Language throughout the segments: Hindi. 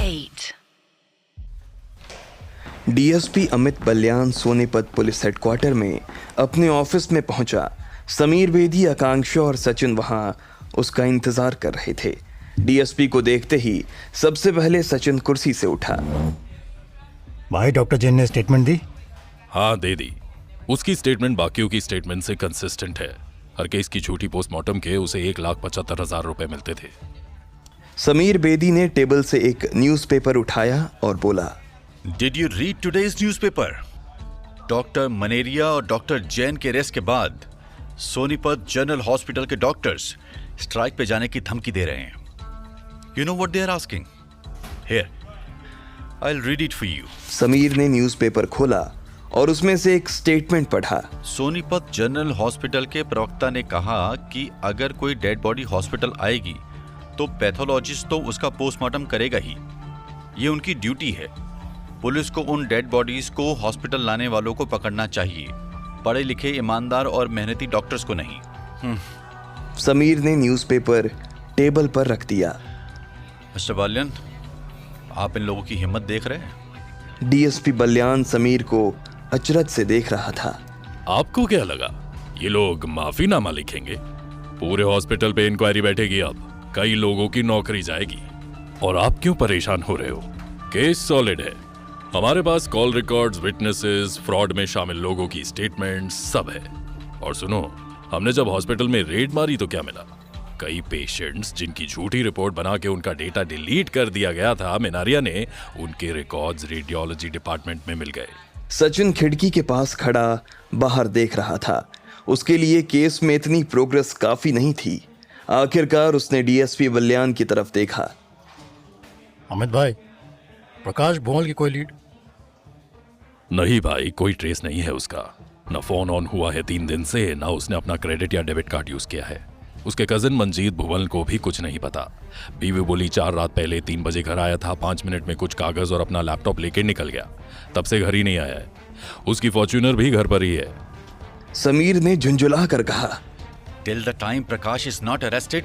8. DSP Amit Balyan Sonipat police headquarter में अपने ऑफिस में पहुंचा। समीर बेदी, आकांक्षा और सचिन वहां उसका इंतजार कर रहे थे। डीएसपी को देखते ही सबसे पहले सचिन कुर्सी से उठा। भाई, डॉक्टर जैन ने स्टेटमेंट दी? हाँ, दे दी। उसकी स्टेटमेंट बाकियों की स्टेटमेंट से कंसिस्टेंट है। हर केस की छूटी पोस्टमार्टम के उसे 1,75,000 रुपए मिलते थे। समीर बेदी ने टेबल से एक न्यूज़पेपर उठाया और बोला, did you read today's newspaper? Doctor Maneria और डॉक्टर जैन के अरेस्ट के बाद सोनीपत जनरल हॉस्पिटल के डॉक्टर्स स्ट्राइक पे जाने की धमकी दे रहे हैं। You know what they are asking? Here, I will read it for you. Sameer ने न्यूज़पेपर खोला और उसमें से एक स्टेटमेंट पढ़ा। सोनीपत जनरल हॉस्पिटल के प्रवक्ता ने कहा कि अगर कोई डेड बॉडी हॉस्पिटल आएगी तो पैथोलॉजिस्ट तो उसका पोस्टमार्टम करेगा ही। ये उनकी ड्यूटी है। पुलिस को उन डेड बॉडीज को हॉस्पिटल लाने वालों को पकड़ना चाहिए, पढ़े लिखे, ईमानदार और मेहनती डॉक्टर्स को नहीं। समीर ने न्यूज़पेपर टेबल पर रख दिया। मिस्टर बालियन, आप इन लोगों की हिम्मत देख रहे हैं? डीएसपी बल्यान समीर को अचरज से देख रहा था। आपको क्या लगा ये लोग माफीनामा लिखेंगे? पूरे हॉस्पिटल पे इंक्वायरी बैठेगी, अब कई लोगों की नौकरी जाएगी। और आप क्यों परेशान हो रहे हो? केस सॉलिड है। हमारे पास कॉल रिकॉर्ड्स, विटनेसेस, फ्रॉड में शामिल लोगों की स्टेटमेंट्स सब है। और सुनो, हमने जब हॉस्पिटल में रेड मारी तो क्या मिला? कई पेशेंट्स जिनकी झूठी रिपोर्ट बना के उनका डेटा डिलीट कर दिया गया था, मिनारिया ने उनके रिकॉर्ड्स रेडियोलॉजी डिपार्टमेंट में मिल गए। सचिन खिड़की के पास खड़ा बाहर देख रहा था। उसके लिए केस में इतनी प्रोग्रेस काफी नहीं थी। आखिरकार उसने डीएसपी बल्यान की तरफ देखा। अमित भाई, प्रकाश भोंगल की कोई लीड? नहीं भाई, कोई ट्रेस नहीं है उसका। न फोन ऑन हुआ है 3 दिन से, न उसने अपना क्रेडिट या डेबिट कार्ड यूज किया है। उसके कजिन मंजीत भुवन को भी कुछ नहीं पता। बीवी बोली 4 रात पहले 3 बजे घर आया था, 5 मिनट में कुछ कागज और अपना लैपटॉप लेके निकल गया। तब से घर ही नहीं आया है। उसकी फॉर्च्यूनर भी घर पर ही है। समीर ने झुंझुला कर कहा, till the time Prakash is not arrested,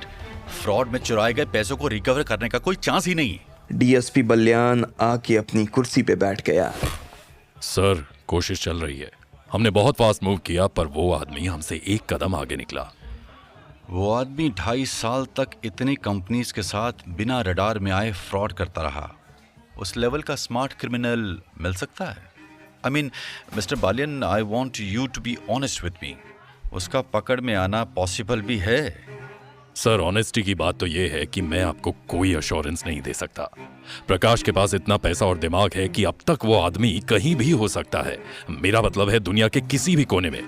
fraud में चुराए गए पैसों को रिकवर करने का कोई चांस ही नहीं। डीएसपी बल्यान आके अपनी कुर्सी पे बैठ गया। सर, कोशिश चल रही है। हमने बहुत फास्ट मूव किया, पर वो आदमी हमसे 1 कदम आगे निकला। वो आदमी 2.5 साल तक इतनी कंपनीज के साथ बिना रडार में आए फ्रॉड करता रहा। उस लेवल का स्मार्ट क्रिमिनल मिल सकता है? I mean mister Balian, I want you to be honest with me. उसका पकड़ में आना पॉसिबल भी है? सर, ऑनेस्टी की बात तो ये है कि मैं आपको कोई अश्योरेंस नहीं दे सकता। प्रकाश के पास इतना पैसा और दिमाग है कि अब तक वो आदमी कहीं भी हो सकता है। मेरा मतलब है दुनिया के किसी भी कोने में।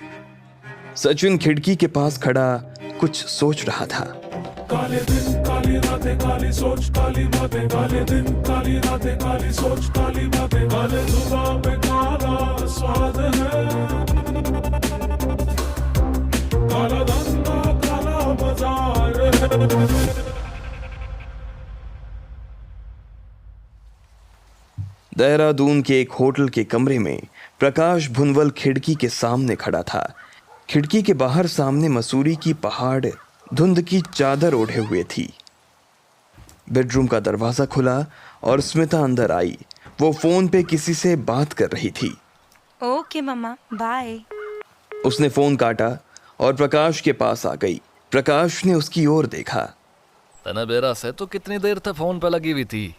सचिन खिड़की के पास खड़ा कुछ सोच रहा था। काले दिन काली रातें काली सोच, काली बातें, काले दिन काली रातें काली सोच, काली बातें, काले जुबां पे काला स्वाद है, काला धंधा काला बाजार है। देहरादून के एक होटल के कमरे में प्रकाश भुनवल खिड़की के सामने खड़ा था। खिड़की के बाहर सामने मसूरी की पहाड़ धुंध की चादर ओढ़े हुए थी। बेडरूम का दरवाजा खुला और स्मिता अंदर आई। वो फोन पे किसी से बात कर रही थी। ओके मम्मा, बाय। उसने फोन काटा और प्रकाश के पास आ गई। प्रकाश ने उसकी ओर देखा। तना बेरा से तो कितनी देर तक फोन पे लगी हुई थी?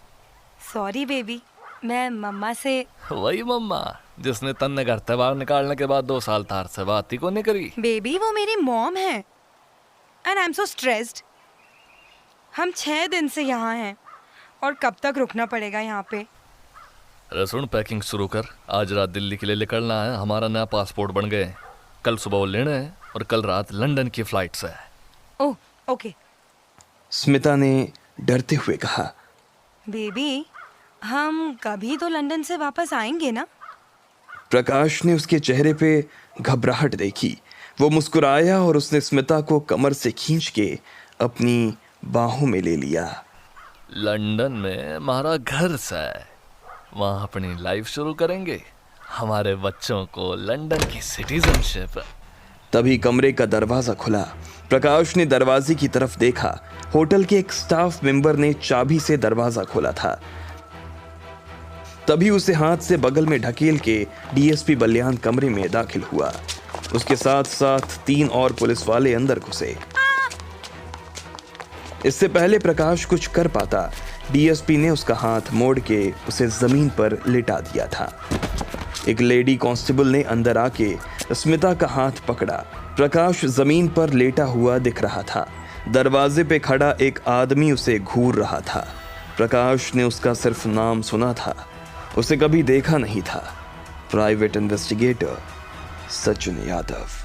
सॉरी बेबी, मैं मम्मा से। वही मम्मा जिसने तन्ने घर से बाहर निकालने के बाद 2 साल तार से बात ही को नहीं करी। बेबी, वो मेरी मॉम है and I am so stressed. हम 6 दिन से यहाँ हैं और कब तक रुकना पड़ेगा यहाँ पे? अरे सुन, पैकिंग शुरू कर। आज रात दिल्ली के लिए निकलना है। हमारा नया पासपोर्ट बन गए। कल सुबह वो लेने हैं और कल रात लंदन की फ्लाइट से है। Oh okay. स्मिता ने डरते हुए कहा। बेबी, हम कभी तो लंदन से वापस आएंगे ना? प्रकाश ने उसके चेहरे पे घबराहट देखी। वो मुस्कुराया और उसने स्मिता को कमर से खींच के अपनी बाहों में ले लिया। लंदन में हमारा घर सा है, वहाँ अपनी लाइफ शुरू करेंगे। हमारे बच्चों को लंदन की सिटीजनशिप। तभी कमरे का दरवाजा खुला। प्रकाश ने दरवाजे की तरफ देखा। होटल के एक स्टाफ मेंबर ने चाबी से दरवाजा खोला था। तभी उसे हाथ से बगल में ढकेल के डीएसपी बलियान कमरे में दाखिल हुआ। उसके साथ साथ 3 और पुलिस वाले अंदर घुसे। इससे पहले प्रकाश कुछ कर पाता, डीएसपी ने उसका हाथ मोड़ के उसे जमीन पर लिटा दिया था। एक लेडी कांस्टेबल ने अंदर आके स्मिता का हाथ पकड़ा। प्रकाश जमीन पर लेटा हुआ दिख रहा था। दरवाजे पे खड़ा एक आदमी उसे घूर रहा था। प्रकाश ने उसका सिर्फ नाम सुना था, उसे कभी देखा नहीं था। Private investigator Sachin Yadav.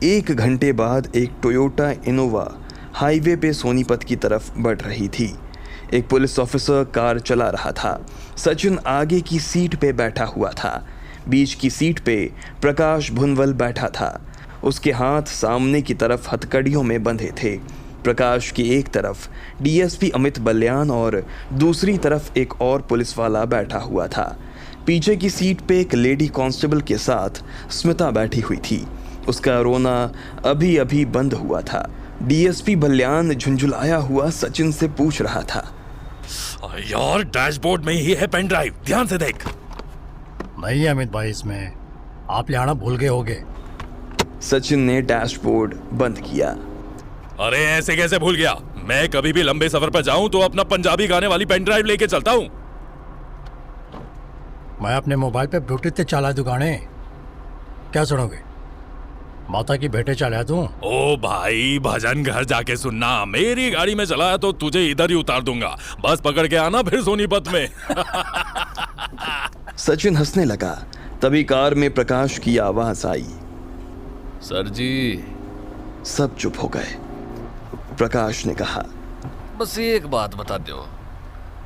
एक घंटे बाद एक टोयोटा इनोवा हाईवे पे सोनीपत की तरफ बढ़ रही थी। एक पुलिस ऑफिसर कार चला रहा था। सचिन आगे की सीट पे बैठा हुआ था। बीच की सीट पे प्रकाश भुनवल बैठा था। उसके हाथ सामने की तरफ हथकड़ियों में बंधे थे। प्रकाश की एक तरफ डीएसपी अमित बलियान और दूसरी तरफ एक और पुलिस वाला बैठा हुआ था। पीछे की सीट पे एक लेडी कांस्टेबल के साथ स्मिता बैठी हुई थी। उसका रोना अभी अभी बंद हुआ था। डीएसपी बलियान झुंझुलाया हुआ सचिन से पूछ रहा था, यार डैशबोर्ड में ही है पेन ड्राइव, ध्यान से देख। नहीं है अमित भाई, इसमें आप लाना भूल गए होगे। सचिन ने डैशबोर्ड बंद किया। अरे ऐसे कैसे भूल गया? मैं कभी भी लंबे सफर पर जाऊं तो अपना पंजाबी गाने वाली पेन ड्राइव लेके चलता हूं। मैं अपने मोबाइल पे ब्लूटूथ से चला दूं गाने, क्या सुनोगे? माता की भेंटे चला दूं? ओ भाई, भजन घर जाके सुनना। मेरी गाड़ी में चलाया तो तुझे इधर ही उतार दूंगा। बस पकड़ के आना फिर सोनीपत में। सचिन हंसने लगा। तभी कार में प्रकाश की आवाज आई। सर जी। सब चुप हो गए। प्रकाश ने कहा, बस एक बात बता दो,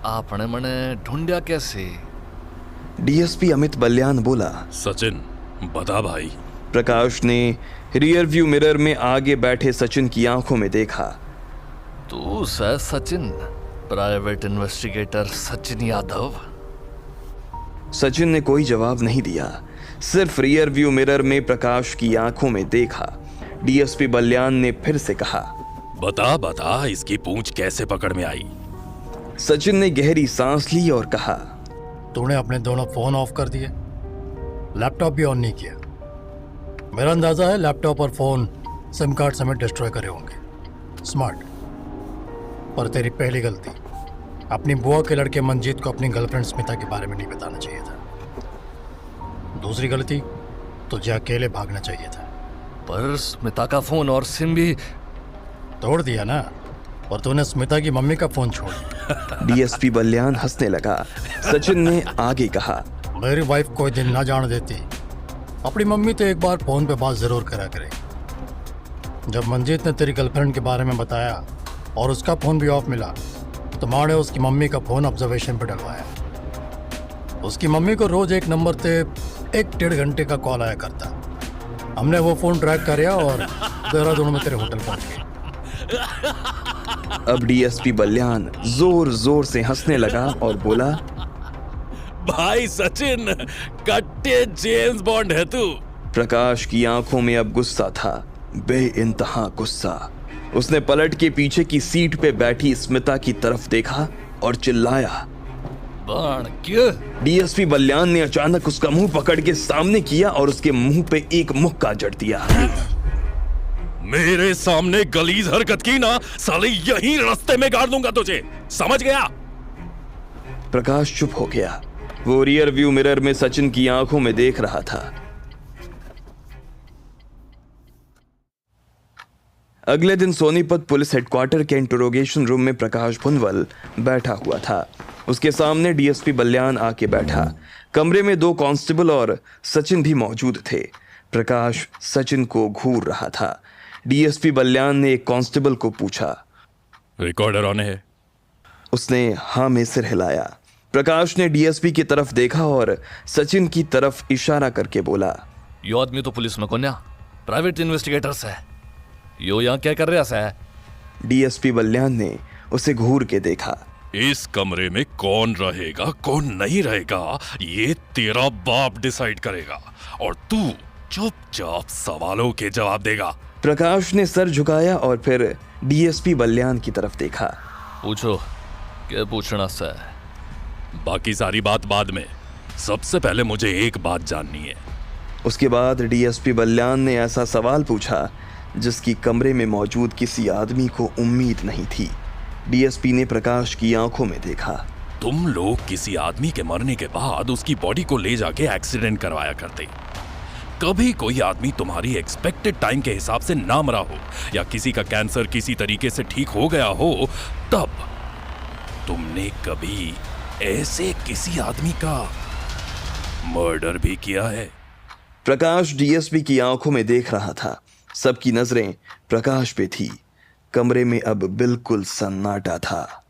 आपने मने ढूंढिया कैसे? डीएसपी अमित बलियान बोला। सचिन बता भाई। प्रकाश ने रियर व्यू मिरर में आगे बैठे सचिन की आंखों में देखा। तू sir Sachin, private investigator Sachin Yadav? Sachin ने कोई जवाब नहीं दिया, सिर्फ रियर व्यू मिरर में प्रकाश की आंखों में देखा। डीएसपी बलियान ने फिर से कहा, बता बता, इसकी पूंछ कैसे पकड़ में आई? सचिन ने गहरी सांस ली और कहा, तूने अपने दोनों फोन ऑफ कर दिए, लैपटॉप भी ऑन नहीं किया। मेरा अंदाजा है लैपटॉप और फोन सिम कार्ड समेत डिस्ट्रॉय करे होंगे। स्मार्ट। पर तेरी पहली गलती, अपनी बुआ के लड़के मंजीत को अपनी गर्लफ्रेंड स्मिता के बारे में नहीं बताना चाहिए था। दूसरी गलती, तुझे अकेले भागना चाहिए था। पर स्मिता का फोन और सिम भी तोड़ दिया ना, और तूने स्मिता की मम्मी का फोन छोड़ दिया। डीएसपी बलियान हंसने लगा। सचिन ने आगे कहा, मेरी वाइफ कोई दिन ना जान देती, अपनी मम्मी तो एक बार फोन पे बात जरूर करा करे। जब मंजीत ने तेरी गर्लफ्रेंड के बारे में बताया और उसका फोन भी ऑफ मिला, तो माँ ने उसकी मम्मी का फोन ऑब्जर्वेशन पे डलवाया। उसकी मम्मी को रोज एक नंबर से 1-1.5 घंटे का कॉल आया करता। हमने वो फोन ट्रैक किया और देहरादून में तेरे होटल पहुंच गए। अब डीएसपी बलियान जोर जोर से हंसने लगा और बोला, भाई सचिन, कट्टे जेम्स बॉन्ड है तू। प्रकाश की आंखों में अब गुस्सा था, बेइंतहा गुस्सा। उसने पलट के पीछे की सीट पे बैठी स्मिता की तरफ देखा और चिल्लाया, बाण क्यों? डीएसपी बलियान ने अचानक उसका मुंह पकड़ के सामने किया और उसके मुंह पे एक मुक्का जड़ दिया। मेरे सामने गलीज हरकत की ना, साले यहीं रास्ते में गाड़ दूंगा तुझे, समझ गया? प्रकाश चुप हो गया। वो रियर व्यू मिरर में सचिन की आंखों में देख रहा था। अगले दिन सोनीपत पुलिस हेडक्वार्टर के इंटरोगेशन रूम में प्रकाश भुनवल बैठा हुआ था। उसके सामने डीएसपी बलियान आके बैठा। कमरे में 2 कांस्टेबल और सचिन भी मौजूद थे। प्रकाश सचिन को घूर रहा था। डीएसपी बलियान ने एक कांस्टेबल को पूछा, रिकॉर्डर ऑन है? उसने हाँ में सिर हिलाया। प्रकाश ने डीएसपी की तरफ देखा और सचिन की तरफ इशारा करके बोला, यो आदमी तो पुलिस में कोन्या, प्राइवेट इन्वेस्टिगेटर्स है। यो यहाँ क्या कर रहा है? डीएसपी बलियान ने उसे घूर के देखा। इस कमरे में कौन रहेगा कौन नहीं रहेगा ये तेरा बाप डिसाइड करेगा, और तू चुपचाप सवालों के जवाब देगा। प्रकाश ने सर झुकाया और फिर डीएसपी बलियान की तरफ देखा। पूछो, क्या पूछना सा है? बाकी सारी बात बाद में, सबसे पहले मुझे एक बात जाननी है। उसके बाद डीएसपी बल्यान ने ऐसा सवाल पूछा जिसकी कमरे में मौजूद किसी आदमी को उम्मीद नहीं थी। डीएसपी ने प्रकाश की आंखों में देखा। तुम लोग किसी आदमी के मरने के बाद उसकी बॉडी को ले जाके एक्सीडेंट करवाया करते। कभी कोई आदमी तुम्हारी एक्सपेक्टेड टाइम के हिसाब से ना मरा हो या किसी का कैंसर किसी तरीके से ठीक हो गया हो, तब तुमने कभी ऐसे किसी आदमी का मर्डर भी किया है? प्रकाश डीएसपी की आंखों में देख रहा था। सबकी नजरें प्रकाश पे थी। कमरे में अब बिल्कुल सन्नाटा था।